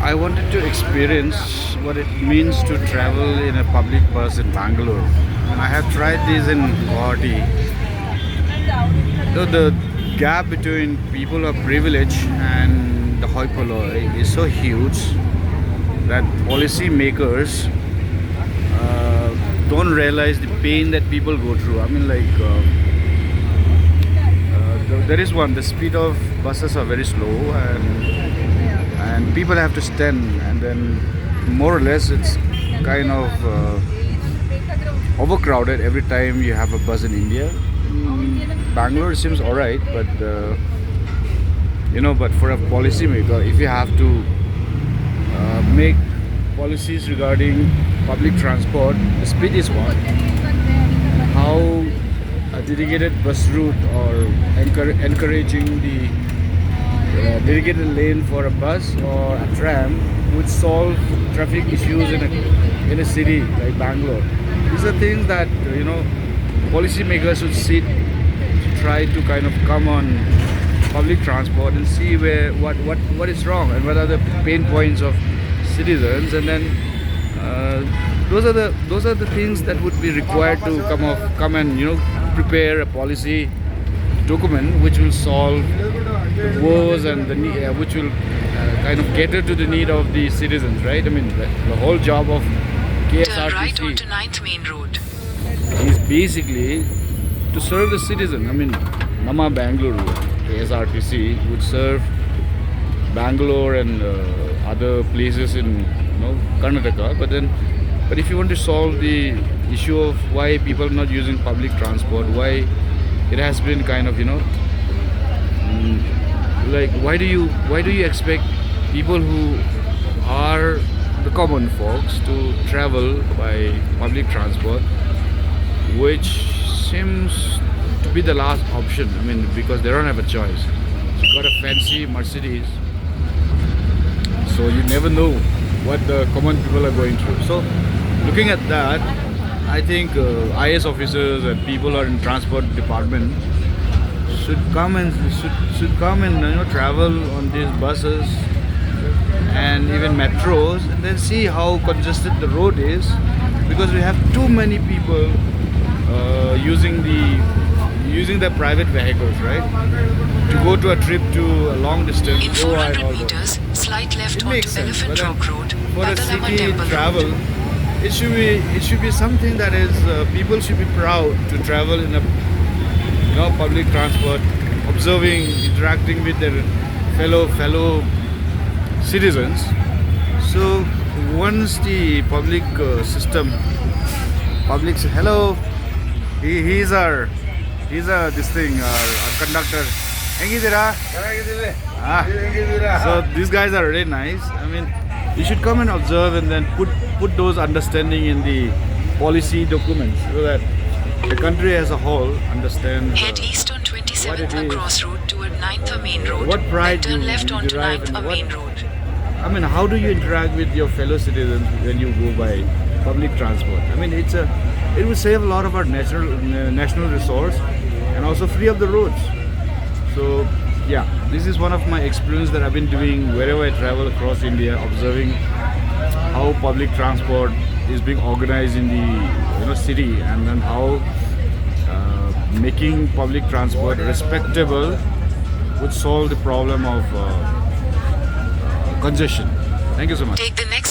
I wanted to experience what it means to travel in a public bus in Bangalore. And I have tried this in Guwahati. Though the gap between people of privilege and the hoi polloi is so huge that policy makers don't realize the pain that people go through. I mean, like, there is one, the speed of buses are very slow, and people have to stand, and then more or less it's kind of overcrowded every time you have a bus in India. Bangalore seems alright, but but for a policymaker, if you have to make policies regarding public transport, the speed is one. How a dedicated bus route or encouraging the dedicated lane for a bus or a tram would solve traffic issues in a city like Bangalore. These are things that policymakers should sit to try to kind of come on public transport and see what is wrong and what are the pain points of citizens, and then those are the things that would be required to come and prepare a policy document which will solve the woes and which will kind of cater to the need of the citizens, right? I mean, the whole job of Turn right onto KSRTC 9th Main Road. is basically to serve the citizen. I mean, Nama Bangalore, KSRTC would serve Bangalore and other places in Karnataka, but if you want to solve the issue of why people are not using public transport, why it has been kind of like why do you expect people who are the common folks to travel by public transport, which seems to be the last option. I mean, because they don't have a choice. You got a fancy Mercedes, so you never know what the common people are going through. So looking at that, I think IS officers and people who are in transport department should come and travel on these buses and even metros, and then see how congested the road is, because we have too many people using their private vehicles, right, to go to a trip to a long distance. In Goa and 400 all that. meters, slight left It onto makes sense, Elephant but Rock Road, for a Padalama city Temple travel, Road. it should be something that is people should be proud to travel in a public transport, observing, interacting with their fellow citizens. So once the public hello, he's our this thing our conductor. Hengidira? So these guys are really nice. I mean, you should come and observe and then put those understanding in the policy documents so that the country as a whole understands Head east on what 27th it is. across road toward 9th Main Road. What pride then turn you left onto derive 9th and Main Road. I mean, how do you interact with your fellow citizens when you go by public transport? I mean, it will save a lot of our national resource and also free up the roads. So yeah, this is one of my experience that I've been doing wherever I travel across India, observing how public transport is being organized in the city, and then how making public transport respectable would solve the problem of congestion. Thank you so much. Take the next